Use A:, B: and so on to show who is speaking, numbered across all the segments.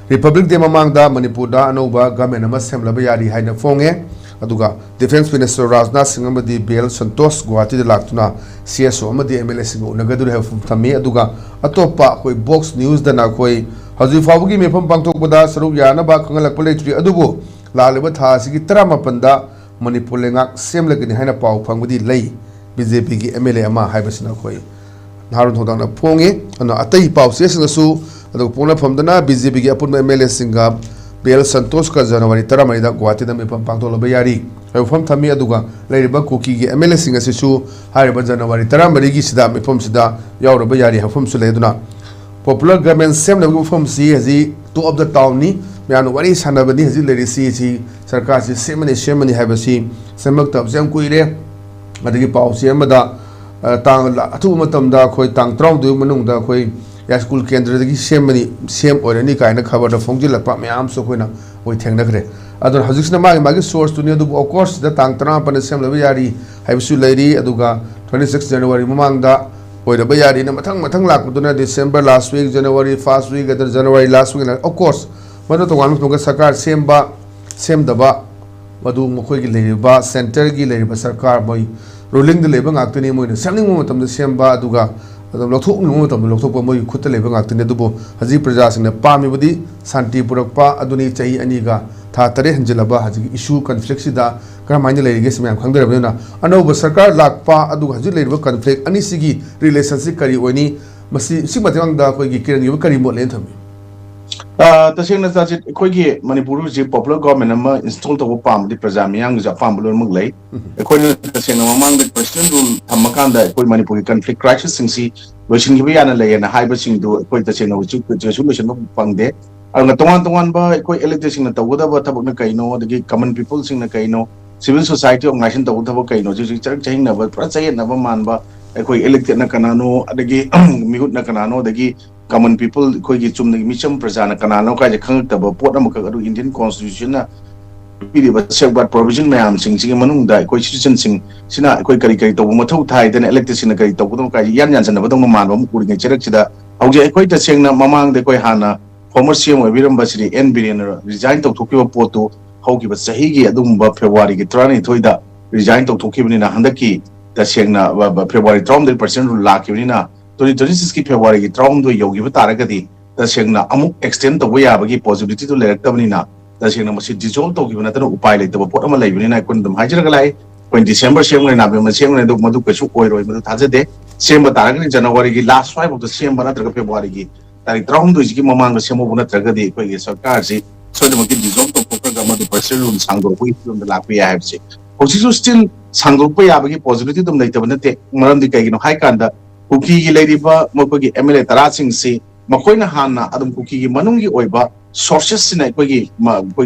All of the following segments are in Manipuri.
A: Republic de mamangda Manipur da anouba government ama semlaba yari haina fonge aduga Defense Minister Rajnath Singh amadi BL Santosh Guwahati da laktuna CSO amadi MLA sing unagadur ha thami aduga atopa koi box news da na koi haji fawgi mefam pangthokbada saruk yana ba khangalak paleitri adubu laleba tha sigi 18 da Manipur lengak semlagini haina paw phangbudi lei BJP gi MLA ama haibasina koi Harun Thodang na fonge ana atai paw sesnasu aduga pona famdana BJP gi apun MLA singa BL Santosh ka January 10 da Guwahati da mefam pangtholaba yari fam thami aduga leiriba kuki gi MLA singa sisu hariba January 10 gi sida mefam sida yauraba yari hafam su leiduna Popular Government Sem Nabu from C as the two of the town ni Miano Wari Sanabani has lady C Sarkas Semani have a sea Semak of Sem Kuire Madagi Pau Siamada Tang two matam da koi tang trom do manung da koi Yaskul Kendra Semani Sem or any kind of cover the Fongila Pamiam so when we take the gray. Other Hazusna Magi source to near the of course the tang tramp and the Sem Laviari have su lady Aduga 26 January Mamangda. The Bayari Matang Lakuduna December last week, January first week, other January last week, of course, one of the ones who Sakar, Semba, Semdaba, Madu Mokogi Leba, Center Gileba Sarkar boy, ruling the Labor Actini Moon, sending moment of the Semba Duga, the Lotu moment of the Lotopo Kuta Labor Actini Dubo, Hazi Prajas in the Pamibudi, Santi Purapa, Aduni Chai Aniga, Tatare and Jelaba has issue conflictsida. Kramani lady gets me. Kangdera anouba Sarkar Lakpa Adu Haji labor conflict any sigi relationship kari oni masi simatang koigi kiran you kari mo lentham.
B: The same as that Kogi Manipur is popular government installed over palm the Prazamiang is a family Muglay. According to the same among the President rule Tamakanda Manipuri conflict crisis in sea wishing Yana lay and a hybrid do quite the same with resolution of Pangde. Ang natungan ba ko elected sing na tawda ba tabok na kaino the common people sing na kaino civil society organization tawda ba kaino ju chak chahin na ba prachayan na ba man ba ko elected na kanano adagi mihut na kanano dagi common people ko gi chum na micham praja na kanano ka je khang ta ba pot na ka adu Indian constitution na pili ba safeguard provision mayam sing sing manung da ko citizen sing sina ko kari kari taw ma thau thai den elected sing na kari taw ko ka yan yan san na ba dong man ba mu kuri ngai cherak sida hauje ko ta sing na mamang de ko hana Former CM of Virambasri N Billion resigned to Tokyo Porto, Hoki but Sahigi Adumba February Gitrani Toida resigned to Tokyo in a Handaki, the Shengna February Trom the percent Lakina, 2026 February Trom to Yogi Taragadi, the Shengna Amuk extend the way Abagi possibility to let Tavanina, the Shengna must dissolve to give another pilot of Potama Lavin. I couldn't Hajagalai when December Sheng and Abima Sheng and Maduka Oil Tazade, same but January last 5 of the same Banatra February. Dari traum tu jiki mamang ke semua guna terjadi kau ini sarkar si so dia mungkin dissolve tu program tu persen run sanggup pun itu dalam PIA FC. Posisi still sanggup pun ya bagi positivity tu mendai teman te malam di kayak gini high kanda kuki gila di ba mau pergi MLA terasing si makoi na hana adum kuki gila manungi oiba sources si naik pergi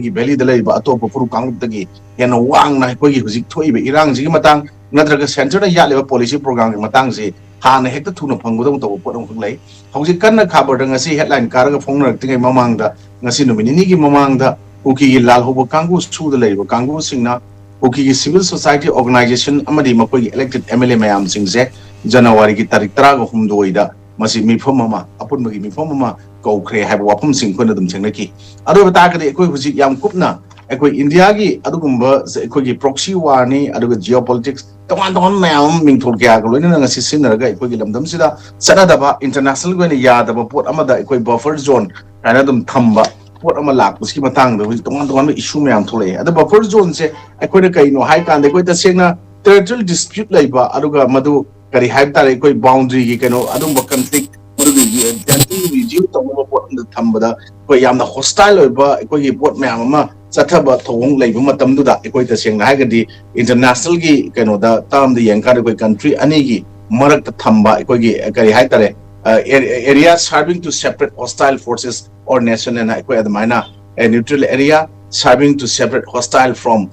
B: beli dalai ba atau apa puru kangut lagi yang uang naik pergi huzik tu ibe irang jiki matang nadraga center na ya lewat polisi program matang si Hana hekta tuna panggodong to potong kulay. Hausi kan na kabar nga si headline karaga phone tingay mamangda nga si nomini gi mamangda uki lal hobo kanggu su de lay kanggu singna uki civil society organization amadi makoy elected MLA mayam singse January gi tarik trago humdoida masi mi phomama apun magi mi phomama ko kre have wapum sing ko na dum sengnaki ado bata ka de ko husi yam kupna ko India gi adugumba ko gi proxy war ni aduga geopolitics Teman-teman memang mingtul kaya kalau ini nggak sih neraga ikut dalam dam sida sana dapat international gue ni ya dapat pot ama da ikut buffer zone karena dam thamba pot ama lak meski matang dah teman-teman isu memang tulai ada buffer zone se ikut dekai no high kan ikut itu na territorial dispute lah iba aduga madu kari high tar ikut boundary gitu no adu conflict madu di jantung review tamu pot thamba da ikut yang na hostile iba ikut pot memang ama Sataba Tong Labor Matam do that, equate the Sing Hagadi, international gi, the term the Yankari country, Anigi, Marak Tamba, Equagi, Haitare, areas serving to separate hostile forces or nation and Equa the Mina, a neutral area serving to separate hostile from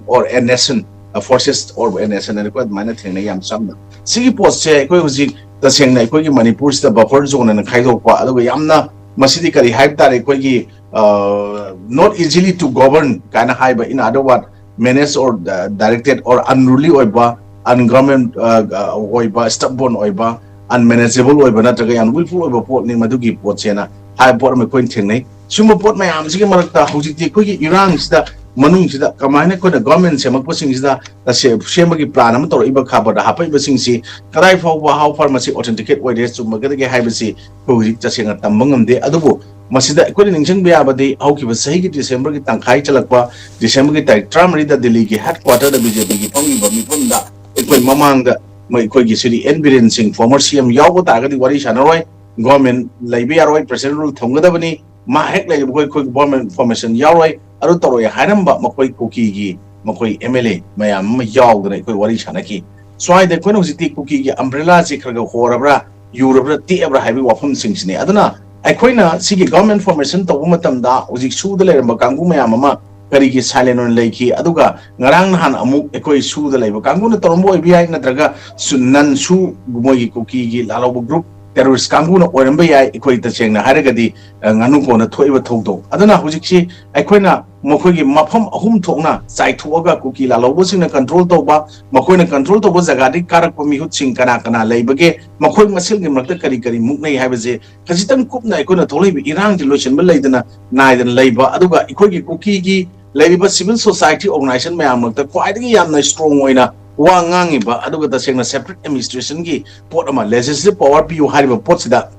B: or a nation forces or a nation and Equa Mina Tinayam Samba. Sigi Post Equazi, the Sing Equagi Manipur, the buffer zone and Kaido Yamna, Masidi Kari Haitare Equagi. Not easily to govern kind of high, but in other words, menace or directed or unruly oiba, ungovernment oiba, stubborn oiba, unmanageable oiba, not again, unwillful oiba port ni madugi port sena, high port me coin thing, summa pot mayam sigi marakta hojikti khoi irang sida manung sida kamaina khoi government semak pasing sida ta semagi plan am tor iba khaba da hapai basing si kadai fawba how pharmacy authenticate way des summa ga haibasi hojik chasenga tambangam de adubu masida khoi ningsang be abadi hauki sahi gi December gi tangkhai chalakpa December gi tai tramri da Delhi gi headquarter da BJP gi pongi ba mi punda khoi mamangda mai khoi gi siri environcing former CM yawo ta ga di wari sanaroi government laibe yaroi president rule thonggadabani ma hek lai khoi government formation yaroi aru toroi hairamba makoi kuki gi makoi MLA mayam ma yawdra khoi wari sanaki swai de khoi hojiti kuki gi umbrella si khraga horabra yurabra ti abra haibi wafam singsne aduna aikhoina sigi government formation to matamda hojik suda leiramba kangu mayam ama karigi silent on leiki aduga ngarang han amuk ekoi su da leiba kangu na torombo ibi natraga sunan su moi kuki gi lalobo group terrorist kangu na oramba yai ekoi ta chengna haragadi nganu ko na thoiba thogdo aduna hujiksi aikhoina makoi gi mafam ahum thokna sai thoga kuki lalobo singna control toba makoi na control toba jaga di karak pa mihut sing kana kana leibage makoi masil gi makta kari kari muknai haibaje khajitang kupna aikhoina tholaibi irang di lotion ba leidana naidan leiba aduga ekoi gi kuki gi Lady civil society organization mayam ta quite yamna strong oina wa ngangi ba aduga ta sengna separate administration gi pot ama legislative power pu hariba pot sida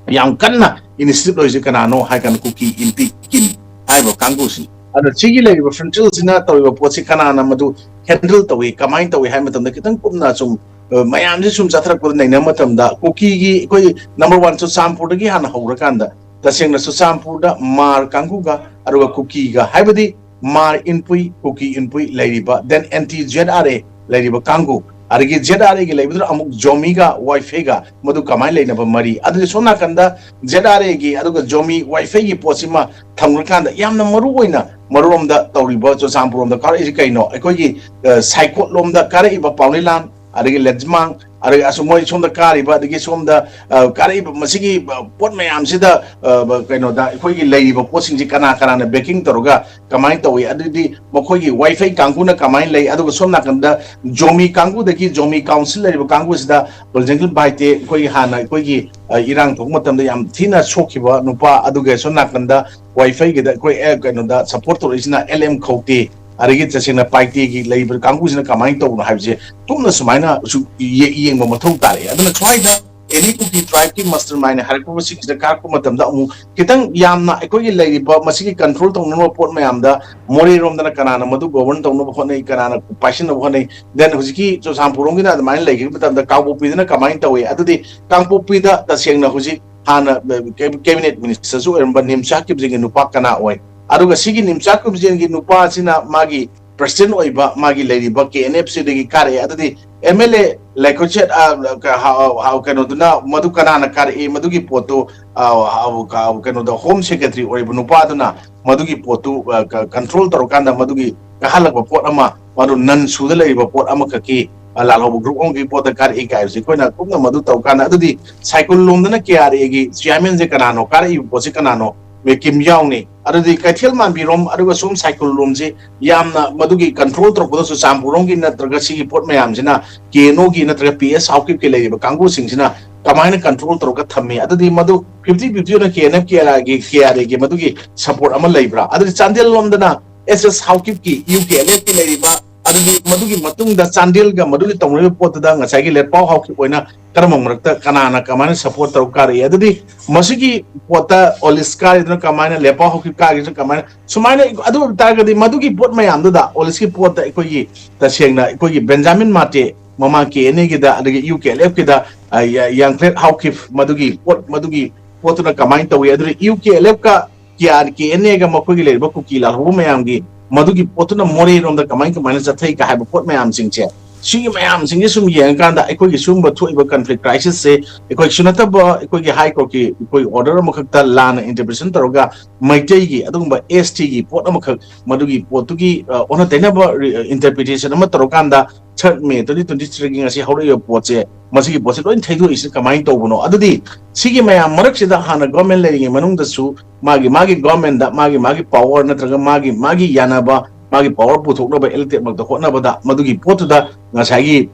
B: yam kanna initiative loise kana no ha kan kuki impi kin haiba kangusi ada chigi lady frontal sina tawiba pot si kana na madu handle tawi kamain tawi hai matam da kitang kumna sum mayam ji sum chatra ko nei na matam da kuki gi koi number 1 so sampur gi han haura kanda ta sengna so sampur da mar kanguga aduga kuki ga haibadi mar inpui kuki inpui leiriba then anti ZRA leiriba kangu arigi ZRA gi leibidra amuk jomiga wifi ga madu kamai leinaba mari adu sona kanda ZRA gi aduga jomi wifi gi posima thamurkanda yamna maru oina maromda tawriba cho sampuromda kar isi kaino ekoi gi psycho lomda kare iba paulilan arigi lejmang arigi asumoi somda kariba adigi somda kariba masigi pot mayam sida kaino da ekoi gi leiba posing ji kana kana na baking toroga kamai tawi adidi makoi gi wifi kangu na kamai lei aduga somna kanda jomi kangu dagi jomi council leiba kangu sida boljengal baite ekoi hana ekoi gi irang thok matam da yam thina sokiba nupa aduga somna kanda wifi gi da ekoi kaino da support tor isina LM khauti arigi chasina paiti gi leiba kangu sina kamai to na habje tumna sumaina su yeng mo mathau tare aduna twaida any kuki tribe ki mastermind harko sik da ka ko matam da mu kitang yamna ekoi gi leiba masigi control to no pot mayam da mori rom da kana na madu govern to no phone kana na passion no phone then hujiki jo sampurong gi da mai legi matam da ka bo pi na kamai tawe adudi kangpo pi da seng na huji hana cabinet minister su erba nimcha ki bjing nupa kana oi aduga sigi nimcha ki bjing nupa sina magi president oiba magi leiriba KNFC degi kare adudi MLA laikochet how kano duna madu kana na kare madugi poto how kano the home secretary oiba nupa duna madugi poto control torokanda madugi kahalak pot ama madu nan suda leiriba pot ama kaki lalhob group ongi pot kare kai si koina kumna madu tawkana adudi cycle lomdana kare gi chairman je kana no kare posi kana no me kim yaung ni adudi kaithel man birom aduga sum cycle room je yamna madugi control tro so sampurong gi natraga sigi pot mayam jina keno gi natraga PS hauki ke leiba kangu sing jina kamaina control tro ka thamme adudi madu 50-50 na KNF gi madugi support ama leibra adudi chandel lomdana SS hauki ki UKLF ki leiba adudi madugi matung da chandel ga madugi tongre pot da ngasai gi let pau hauki oina karamong rakta kanana kamaina support tro kare adudi masigi pota oliskar idna kamaina lepa hauki ka gi kamaina sumaina adu targadi madugi pot mayam da oliski pot da ekoi ta sengna ekoi Benjamin Mate mama ke ene gi da adigi UKLF ki da yang clear hauki madugi pot na kamaina tawi adu UKLF ka kiar ke ene ga makoi gi leba ku kila hu mayam gi madugi potuna mori rom da kamaina jathai ka haiba pot mayam singche sigi mayam singi sum yeng kan da ekoi gi sum ba thuiba conflict crisis se ekoi sunata ba ekoi gi high court ki ekoi order makhakta lana interpretation taroga maitei gi adungba ST gi pot amakhak madugi potugi ona tena ba interpretation ama tarokan da 3 May 2023 gi ngasi haurio poche masigi poche loin thaidu is kamai to buno adudi sigi mayam marak sida hana government leringi manung da su magi government da magi power natraga magi yana ba magi power puthok ba elite mak da hotna ba da madugi potu da ngasai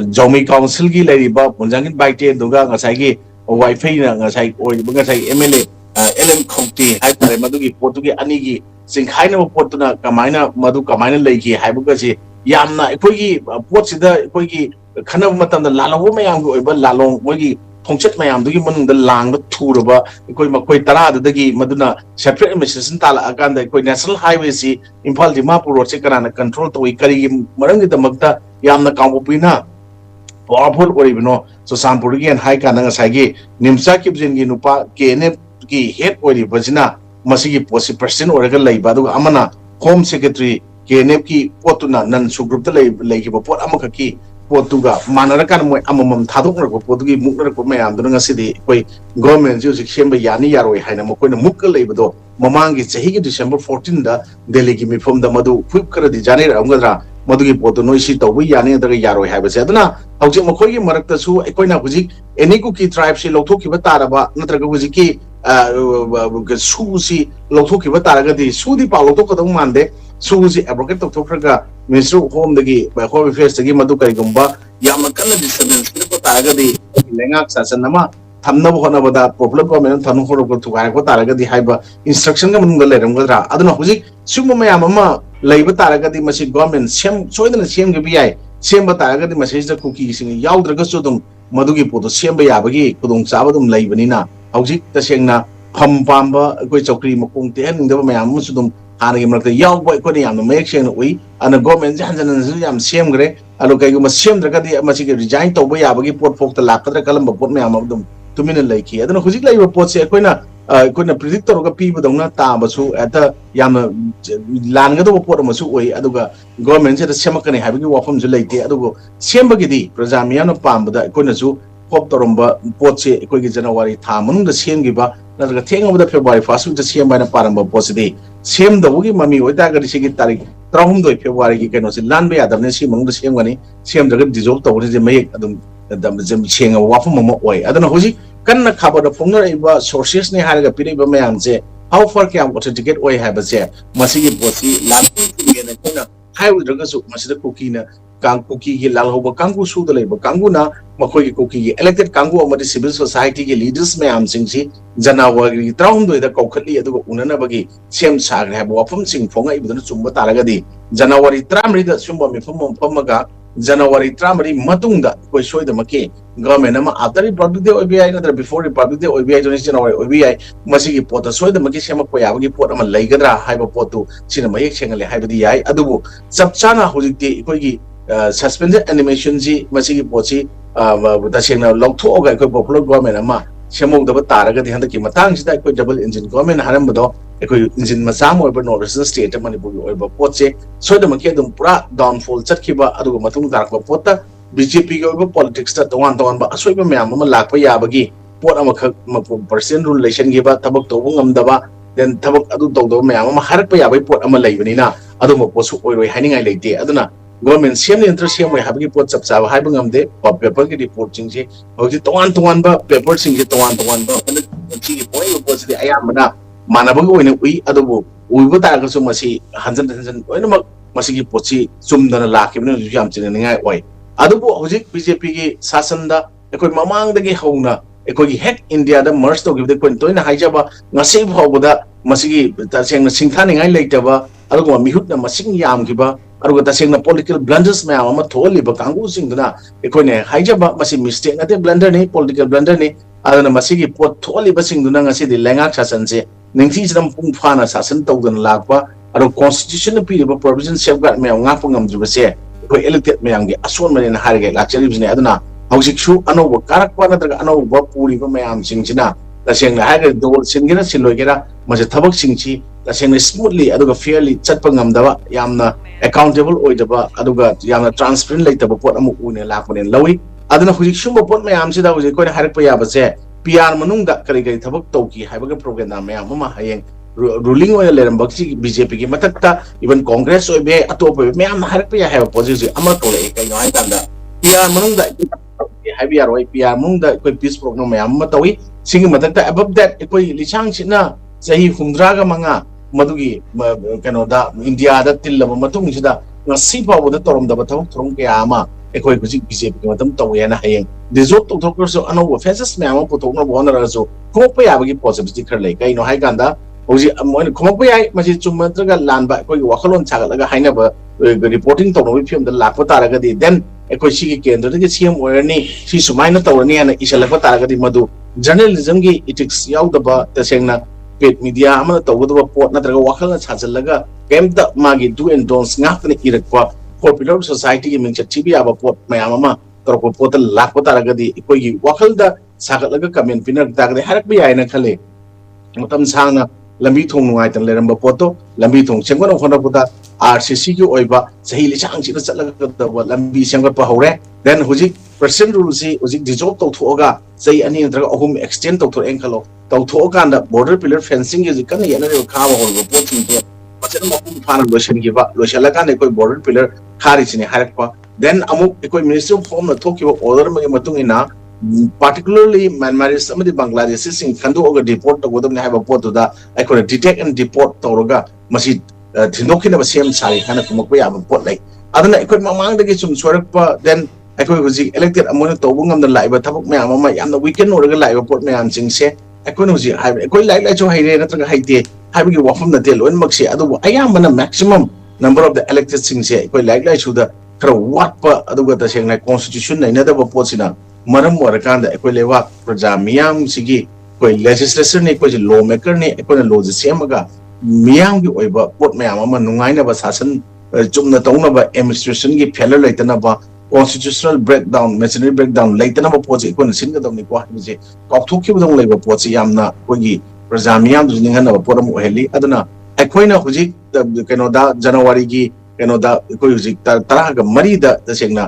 B: jomi council gi leriba punjangin baite duga ngasai gi wifi na ngasai oi ngasai MLA LM County, Hyper Madugi, Portugi, Anigi, Sing Haino Portuna, Kamina, Madu Kamina Lake, Habugazi, Yamna, Equigi, Portsida, Equigi, Kanamatan, the Lalawame, Lalong, Wigi, Pongchet Mayam, do you want the Lang, the Turba, Equima, the Gi, Maduna, separate emissions in Tala, Aganda, Equi National Highways, Impal di Mapur, Second control to Ikari, Marangi the Magda, Yamna Kampupina. Powerful or even no, so Sampurigi and Haikana Sagi, Nimsaki Nupa, Kene head or the Vazina, Masigi Posi person or regular Badu Amana, Home Secretary, Keneki, Potuna, Nan Sugrup the Lake Port Amakaki, Portuga, Manarakan, Amam Tadok, Portugi, Mukamay, Duranga City, where government use Chamber Yani Yarway, Hanamokon, Muka Labado, Mamang is Higi December 14, the Delegimi from the Madu, Quipka, the Janet Amgadra. Madugi Poto Noisi to we Yani the Yaro have said, Now, Makoyi Maratasu, Equina Huzik, Enikuki tribe, she Lotoki Bataraba, Natraguziki, Susi, Lotoki Bataragati, Sudi Palotoka Mande, Susi, Abrocate of Topraga, Minister Home the Gi, by Hobby Face, the Gimaduka Gumba, Yamakana descendants, Tagadi, Lengax as a Nama, Tamna, popular government, Tanuhoro to Agotaraga, the Hyper instruction among the Ledamgadra. I don't know Huzik, Sumama. Labor Taragati Machine government, same so in the same GBI, same but Taragati message the cookies in Yaudragasudum, Madugi Poto, same by Abagi, Kudum Sabadum Labanina, Haujik the Shengna, Pamba, Guichokri, Makunti, and the Mayamusudum, Hanagim the Yao boy Kodiam, the Maction we, and the government Jansen and Ziliam, same gray, and look, you must same Dragati, Machig resign to Abagi Port Folk the Lapatra Columba put me among them 2 minutes like here. I don't know who's like reports Equina. Couldn't predict or people don't not tabasu at the Yama Langa report Masu, Aduga, government said the Semakani having you from the late Adugo, Sembagidi, Presamiano Pam, the Kunazu, Pop Torumba, Porche, Equigi January, Tamun, the same giver, not the thing of the February fast with the same by the Paramba Posidi. Same the Woogie Mummy with Dagger Sigitari, Trom the February, you can also land by Adam Nessi among the same money, same the dissolved over the make Adam Ching a waffle way. I don't know who's Can cover the Punga sources ne Haraga Piriba Mayamze, how far can water to get away have a say? Masigi Bosi, Latin, High with Ragasu, Masida Kukina, Kankuki, Lalhoba Kangu Su the labor, Kanguna, Makoki Kuki, elected Kangu of the civil society leaders Mayam Singsi, Janawari, Traum with the Kokali, Unanabagi, Shem Sag have Wapum Sing Fonga, even Sumba Taragadi, Janawari Tramri, the Sumba Mifum Pomaga. January Tramari Matunda, which showed the Maki, government after Republic de OBI, another before Republic de OBI, January OBI, Masiki Pota, so the Makishama Koyagi put on a Lagadra, Hyperpoto, Cinema Shangali, Hybidi, Adubu, Subchana, Huziki, suspended animation, Masiki Pochi, the Shana Log to Oga, popular government, Ama, Shamo the Bataraga, the Handaki Matang, that could double engine government, Haramado. Engine Masamo over Northern State, Manipur over Poche, so the Makadum Pra downfall, Chatkiba, Adu Matung Darko Pota, BJP over politics that the one but a swipe Mamma Lapa Yabagi, Port Amaka person relation giver, Tabak to Wungam then Tabak Adu Dodo Mamma Harpayabi Port Amalavanina, Adamo Posu or hanging I late day, Adana. Government same interest here, we have reports of Sava Hibangam de, or paper reporting, or it to one, but paper sing it to one, and see point was the Ayamana. Manabago in a we adobo, we would have so much 100 Masiki Pochi, Sum than a lack of jumps in a way. Adobo, Hojik, BJP, Sasanda, a could mamang the Gehona, a could heck India, the Mersto give the Quintoina Hijaba, Nasib Hoboda, Masiki, Tasing the Sintani I later, Adogo Mihut, the Masing Yam Giba, Adogo Tasing the political blunders, Mamma totally, but Kangu sing the Equine Hijaba, Masi mistake, not a blunder, political blunder, other than Masiki put totally basing the Nanga City, Langa Chasanse. Ningtis them Pumfana Sassan told and Lagpa, a constitutional period of provision safeguard me on Ngapungam to say, we elected me on the Aswan in Harrogate, like Cherries in Adana. How she shoot another Karakwana, another Puri from Mayam Singina, the saying the Harrogate door Singina Silogera, Majatabak Singchi, the saying smoothly, Aduga fairly Chatpangam Dava, Yamna, accountable Oidaba, Aduga, Yamna transparent later before Amu Lapon and Lowy. I don't know who should put Mayam said that was a quite Harpayaba say. PR Manunga Karigay Tabak Toki, Habaga program, Mama Hayang, ruling oil Lerambaki, BJP, Matata, even Congress or be a top of Mayam Harpia have a position, Amatole, PR Manunga, Heavy RY, PR Munda, peace program, Matawi, singing Matata above that, Equi Lichangina, Sahi Fundraga Manga, Madugi, Canada, India, that Tilla Matung, Nasipa with the Torum, the Batum, Trunkayama. ꯑꯩꯈꯣꯏ ꯍꯧꯖꯤꯛ ꯕꯤꯖꯦꯄꯤꯒꯤ ꯃꯇꯝ ꯇꯧꯋꯦꯅ ꯍꯌꯦꯡ ꯗꯤꯖꯣꯜꯕ ꯇꯧꯊꯣꯛꯈ꯭ꯔꯁꯨ ꯑꯅꯧꯕ ꯐꯦꯁꯦꯁ ꯃꯌꯥꯝ ꯑꯃ ꯄꯨꯊꯣꯛꯅꯕ ꯍꯣꯠꯅꯔꯒꯁꯨ ꯈꯣꯝꯃꯛꯄ ꯌꯥꯕꯒꯤ ꯄꯣꯁꯤꯕꯤꯂꯤꯇꯤ ꯈꯔ ꯂꯩ ꯀꯩꯅꯣ ꯍꯥꯏ ꯀꯥꯟꯗ ꯍꯧꯖꯤꯛ ꯃꯣꯏꯅ ꯈꯣꯝꯃꯛꯄ ꯌꯥꯏ ꯃꯁꯤ ꯆꯨꯝꯕ ꯅꯠꯇ꯭ꯔꯒ ꯂꯥꯟꯕ ꯑꯩꯈꯣꯏꯒꯤ ꯋꯥꯈꯜꯂꯣꯟ ꯁꯥꯒꯠꯂꯒ ꯍꯥꯏꯅꯕ ꯔꯤꯄꯣꯔꯇꯤꯡ ꯇꯧꯅꯕꯒꯤ ꯐꯤꯕꯝꯗ ꯂꯥꯛꯄ ꯇꯥꯔꯒꯗꯤ ꯗꯦꯟ ꯑꯩꯈꯣꯏ ꯁꯤꯒꯤ ꯀꯦꯟꯗ꯭ꯔꯗꯒꯤ ꯁꯤಎಂ ꯑꯣꯏꯔꯅꯤ ꯁꯤ ꯁꯨꯃꯥꯏꯅ ꯇꯧꯔꯅꯤ ꯍꯥꯏꯅ ꯏꯁꯜꯂꯛꯄ ꯇꯥꯔꯒꯗꯤ ꯃꯗꯨ ꯖꯔꯅꯦꯂꯤꯖꯝꯒꯤ ꯏꯊꯤꯛꯁ ꯌꯥꯎꯗꯕ ꯇꯁꯦꯡꯅ ꯄꯦꯗ ꯃꯤडिया ꯑꯃꯅ ꯇꯧꯒꯗꯕ ꯄꯣꯠ ꯅꯠꯇ꯭ꯔꯒ ꯋꯥꯈꯜꯅ ꯁꯥꯖꯜꯂꯒ ꯀꯩꯝꯇ ꯃꯥꯒꯤ ꯗꯨ ꯑꯦꯟ ꯗꯣꯟꯁ ꯉꯥꯛꯇꯅ ꯏꯔꯛꯄ ꯐꯣꯔ ꯄꯤꯂꯔ ꯁꯣꯁꯥꯏꯇꯤꯒꯤ ꯃꯤꯡꯆꯠ ꯊꯤꯕ ꯌꯥꯕ ꯄꯣꯠ ꯃꯌꯥꯝ ꯑꯃ ꯇꯧꯔꯛꯄ ꯄꯣꯠꯇ ꯂꯥꯛꯄ ꯇꯥꯔꯒꯗꯤ ꯑꯩꯈꯣꯏꯒꯤ ꯋꯥꯈꯜꯗ ꯁꯥꯒꯠꯂꯒ ꯀꯃꯦꯟ ꯄꯤꯅꯔꯛ ꯇꯥꯔꯒꯗꯤ ꯍꯥꯏꯔꯛꯄ ꯌꯥꯏꯅ ꯈꯜꯂꯤ ꯃꯇꯝ ꯁꯥꯡꯅ ꯂꯝꯕꯤ ꯊꯣꯡ ꯅꯨꯡꯉꯥꯏꯇꯅ ꯂꯩꯔꯝꯕ ꯄꯣꯠꯇꯣ ꯂꯝꯕꯤ ꯊꯣꯡ ꯁꯦꯝꯒꯠꯅꯕ ꯍꯣꯠꯅꯕꯗ RCCꯒꯤ ꯑꯣꯏꯕ ꯆꯍꯤ ꯂꯤꯁꯥꯡꯁꯤꯗ ꯆꯠꯂꯒꯗꯕ ꯂꯝꯕꯤ ꯁꯦꯝꯒꯠꯄ ꯍꯧꯔꯦ ꯗꯦꯟ ꯍꯧꯖꯤꯛ ꯄ꯭ꯔꯁꯤꯗꯦꯟꯠ ꯔꯨꯜꯁꯤ ꯍꯧꯖꯤꯛ ꯗꯤꯖꯣꯜꯕ ꯇꯧꯊꯣꯛꯑꯒ ꯆꯍꯤ 2 ꯅꯠꯇ꯭ꯔꯒ 3 ꯑꯦꯛꯁꯇꯦꯟ ꯇꯧꯊꯣꯛꯑꯦꯅ ꯈꯜꯂꯣ ꯇꯧꯊꯣꯛꯑꯀꯥꯟꯗ ꯕꯣꯔꯗꯔ ꯄꯤꯂꯔ ꯐꯦꯟꯁꯤꯡꯒꯤ ꯍꯧꯖꯤꯛ ꯀꯟꯅ ꯌꯦꯠꯅꯔꯤꯕ ꯈꯥꯕ ꯍꯧꯔꯤꯕ ꯄꯣꯠꯁꯤꯡꯁꯦ ꯐꯖꯅ ꯃꯄꯨꯡ ꯐꯥꯅ ꯂꯣꯏꯁꯤꯜꯂꯀꯥꯟꯗ ꯑꯩꯈꯣꯏ ꯕꯣꯔꯗꯔ ꯄꯤꯂꯔ ꯈꯥꯔꯤꯁꯤꯅꯤ ꯍꯥꯏꯔꯛꯄ ꯗꯦꯟ ꯑꯃꯨꯛ ꯑꯩꯈꯣꯏ ꯃꯤꯅꯤꯁꯇ꯭ꯔꯤ ꯑꯣꯐ ꯍꯣꯝꯅ ꯊꯣꯛꯈꯤꯕ ꯑꯣꯔꯗꯔ ꯑꯃꯒꯤ ꯃꯇꯨꯡ ꯏꯟꯅ particularly ꯃ꯭ꯌꯥꯟꯃꯥꯔꯤꯁ ꯑꯃꯗꯤ ꯕꯪꯒ꯭ꯂꯥꯗꯦꯁꯤꯁꯤꯡ ꯈꯟꯗꯣꯛꯑꯒ ꯗꯤꯄꯣꯔꯠ ꯇꯧꯒꯗꯕꯅꯤ ꯍꯥꯏꯕ ꯄꯣꯠꯇꯨꯗ ꯑꯩꯈꯣꯏꯅ ꯗꯤꯇꯦꯛ ꯑꯦꯟड ꯗꯤꯄꯣꯔꯠ ꯇꯧꯔꯒ ꯃꯁꯤ ꯊꯤꯟꯗꯣꯛꯈꯤꯅꯕ ꯁꯦꯝ ꯁꯥꯔꯤ ꯍꯥꯏꯅ ꯀꯨꯝꯃꯛꯄ ꯌꯥꯕ ꯄꯣꯠ ꯂꯩ ꯑꯗꯨꯅ ꯑꯩꯈꯣꯏ ꯃꯃꯥꯡꯗꯒꯤ ꯁꯨꯝ ꯁꯣꯏꯔꯛꯄ ꯗꯦꯟ ꯑꯩꯈꯣꯏ ꯍꯧꯖꯤꯛ elected ꯑꯃꯅ ꯇꯧꯕ ꯉꯝꯗꯅ ꯂꯥꯛꯏꯕ ꯊꯕꯛ ꯃꯌꯥꯝ ꯑꯃ ꯌꯥꯝꯅ ꯋꯤꯀꯦꯟ ꯑꯣꯏꯔꯒ ꯂꯥꯛꯏꯕ ꯄꯣꯠ ꯃꯌꯥꯝꯁꯤꯡꯁꯦ ꯑꯩꯈꯣꯏꯅ ꯍꯧꯖꯤꯛ ꯍꯥꯏꯕ ꯑꯩꯈꯣꯏ ꯂꯥꯏꯔꯤꯛ ꯂꯥꯏꯁꯨ ꯍꯩꯔꯦ ꯅꯠꯇ꯭ꯔꯒ ꯍꯩꯇꯦ ꯍꯥꯏꯕꯒꯤ ꯋꯥꯐꯝ ꯅꯠꯇꯦ ꯂꯣꯏꯅꯃꯛꯁꯦ ꯑꯗꯨꯕꯨ ꯑꯌꯥꯝꯕꯅ ꯃꯦꯛꯁꯤꯃꯝ ꯅꯝꯕꯔ ꯑꯣꯐ ꯗ electedꯁꯤꯡꯁꯦ ꯑꯩꯈꯣꯏ ꯂꯥꯏꯔꯤꯛ ꯂꯥꯏꯁꯨꯗ ꯈꯔ ꯋꯥꯠꯄ ꯑꯗꯨꯒ ꯇꯁꯦꯡꯅ ꯀꯣꯟꯁꯇꯤꯇ꯭ꯌꯨꯁꯟ ꯂꯩꯅꯗꯕ ꯄꯣꯠꯁꯤꯅ ꯃꯔꯝ ꯑꯣꯏꯔꯀꯥꯟꯗ ꯑꯩꯈꯣꯏ ꯂꯩꯕꯥꯛ ꯄ꯭ꯔꯖꯥ ꯃꯤꯌꯥꯝꯁꯤꯒꯤ ꯑꯩꯈꯣꯏ ꯂꯦꯖꯤꯁꯂꯦꯆꯔꯅꯤ ꯑꯩꯈꯣꯏꯁꯦ ꯂꯣ ꯃꯦꯀꯔꯅꯤ ꯑꯩꯈꯣꯏꯅ ꯂꯣꯁꯦ ꯁꯦꯝꯃꯒ ꯃꯤꯌꯥꯝꯒꯤ ꯑꯣꯏꯕ ꯄꯣꯠ ꯃꯌꯥꯝ ꯑꯃ ꯅꯨꯡꯉꯥꯏꯅꯕ ꯁꯥꯁꯟ ꯆꯨꯝꯅ ꯇꯧꯅꯕ ꯑꯦꯗꯃꯤꯅꯤꯁꯇ꯭ꯔꯦꯁꯟꯒꯤ ꯐꯦꯂꯔ ꯂꯩꯇꯅꯕ constitutional breakdown machinery breakdown ꯂꯩꯇꯅꯕ ꯄꯣꯠꯁꯦ ꯑꯩꯈꯣꯏꯅ ꯁꯤꯟꯒꯗꯕꯅꯤꯀꯣ ꯍꯥꯏꯕꯁꯦ ꯀꯥꯎꯊꯣꯛꯈꯤꯕꯗꯧꯅ ꯂꯩꯕ ꯄꯣꯠꯁꯦ ꯌꯥꯝꯅ ꯑꯩꯈꯣꯏꯒꯤ ꯄ꯭ꯔꯖꯥ ꯃꯤꯌꯥꯝꯗꯨꯁꯨ ꯅꯤꯡꯍꯟꯅꯕ ꯄꯣꯠ ꯑꯃ ꯑꯣꯏꯍꯜꯂꯤ ꯑꯗꯨꯅ ꯑꯩꯈꯣꯏꯅ ꯍꯧꯖꯤꯛ ꯀꯩꯅꯣꯗ ꯖꯅꯋꯥꯔꯤꯒꯤ ꯀꯩꯅꯣꯗ ꯑꯩꯈꯣꯏ ꯍꯧꯖꯤꯛ 10/3 तसेंगना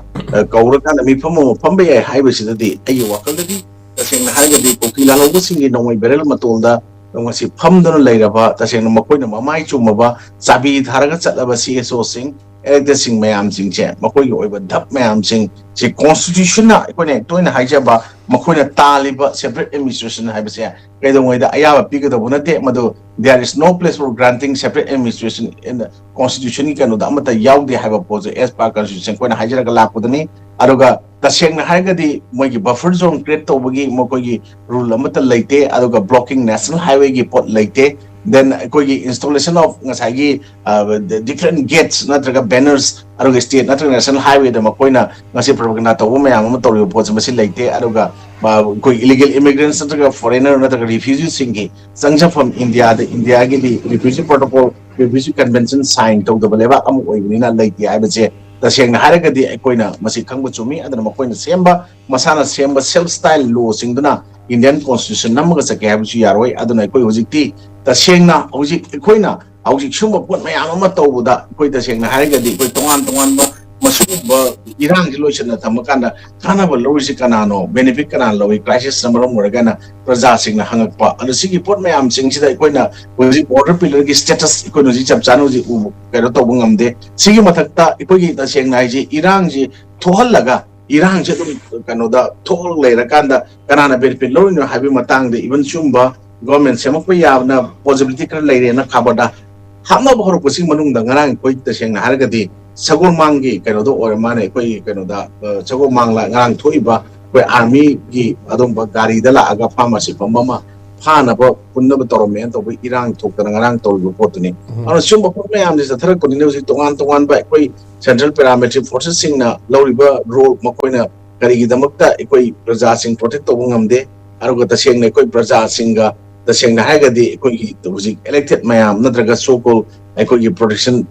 B: कौरकान मिफम फंबे हाइबसिदि अई वखलदि तसेंगना हाइगदि कोकिला लौबसिंगी नोंगै बेरल मतोलदा नोंगसि फमदन लैरबा तसेंगना मकोइना ममाइ चुमबा चाबी धारगा चतलबा CSO Singh elected sing mayam sing che makoi oiba dhap mayam sing che constitution na ikone toina haijaba makoi na taliba separate administration haibase kaidongoi da ayaba pigada bunate madu there is no place for granting separate administration in the constitution ki kanu da amata yaude haiba pose as per constitution koina haijara la podani aruga taseng na haigadi moigi buffer zone create tobagi makoi gi rule amata leite aruga blocking national highway gi pot leite then कोई installation of ngasagi different gates natraga banners aruga state natraga national highway da makoina ngasi propaganda to mayam am toriyo poch masi leite aruga koi illegal immigrants natraga foreigner natraga refugees singi sangja from india the india gi refugee protocol refugee convention sign to the leba am oibnina leite aibaje tasengna haragadi koina masi khangbu chumi adana makoina semba masana semba self style law singduna indian constitution namaga sake habuchi yaroi aduna koi hojikti तसेंगना हौजिक एकोइना हौजिक सुंबा पोट मयाम अमा तौबदा कोइ तसेंगना हारगदि कोइ तोंगान तोंगान मसुबा इरांग लोइसना थमकाना कानाबा लोइसि कानानो बेनिफिट काना लोइ क्राइसिस नम्बर मोरगाना प्रजा सिंगना हंगकपा अदसिगी पोट मयाम सिंगसिदा एकोइना हौजिक बॉर्डर पिलर की स्टेटस एकोइनो जि चप चानो जि उ केरो तौब ngamde सिगी मथक्ता एकोइगी तसेंगना हाइजि इरांग जि थोहलगा इरांग जे कनोदा थोल लेरकांदा कानाना बेनिफिट लोइनो हाबि मतंगदे even Sumba government semok yabna possibility kar leire na khabada hamna bahor kusing manung da ngarang koi tasengna hargadi sagol mangi kano do or mane koi kano da sagol mangla ngarang thoiba koi army gi adom ba gari da la aga pharmacy pamama phana ba punna ba toromen to bi irang thok da ngarang to go potuni ana sumba pokme am dis thara ko ni tongan ba koi central paramilitary forces sing na loriba role makoina kari gi damakta koi praja sing protect to ngamde aruga tasengna koi praja singa तसेंगना हाइगदि कोई हुजिक elected mayam natraga so called कोई protection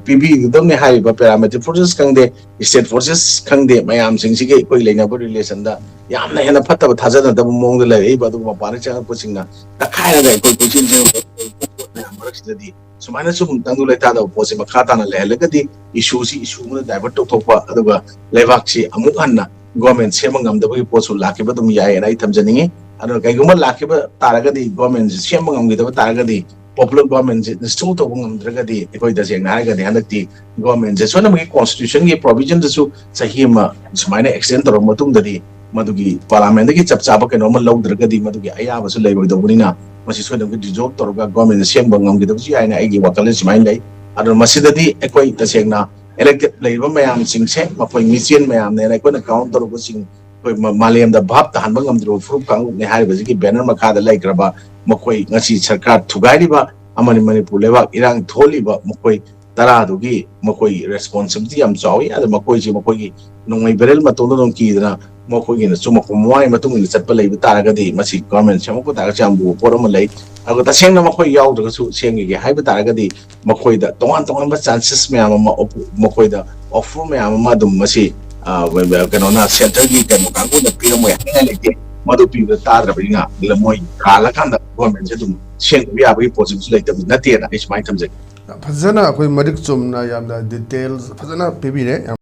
B: PB दमने हाइबा paramilitary forces खंगदे state forces खंगदे mayam सिंगसिगे कोई लेनाबो relation दा यामना हेना फत्तब थाजना दब मोंग ले बदु मपाने चांग पोसिंगना तखायना दे कोई पोसिन मरक्सिदि सुमाइना सुम तंदु लेता दा पोसे मखाताना लेहलगदि issue si issue mu divert tokpa aduga lebak si amuk hanna government semangam dabagi posu lakiba dum yae nai thamjaningi ado kaiguma lakiba taragadi government semangam gidaba taragadi popular government install to bungam dragadi ekoi da jeng naragadi hanakti government je sona magi constitution gi provision su sahima sumaina extend to matung dadi madugi parliament gi chapchaba ke normal law dragadi madugi aya basu leiboi dobunina masi sona gi dissolve to government semangam gidaba ji aina aigi wakale sumain lai ado masidadi ekoi da jengna elected leire mayam singse makoi mission mayam ne ko na count tor ko sing koi malem da bhap ta hanbang amdro frup kang ne hai ba ki banner makha da like raba makoi ngasi sarkar thugai riba amani manipur lewak irang tholi ba makoi tara dugi makoi responsibility am chawi ada makoi ji makoi gi nongai berel matong dong ki dana makoi gi na chuma ko moi matung ni chatpa lei tara ga di masi government chama ko tara chambu poram lei ago ta seng na makoi yaw da su seng gi hai ba tara ga di makoi da tongan ba chances me ama makoi da offer me ama dum masi kano na center gi kan ka ko da pira mo ya ne leke madu pi da tara ba nga la moi kala kan da government je dum seng bi abi possible lei ta na te na is my tamje
A: fazana akhoi madik chumna yamda details fazana pibire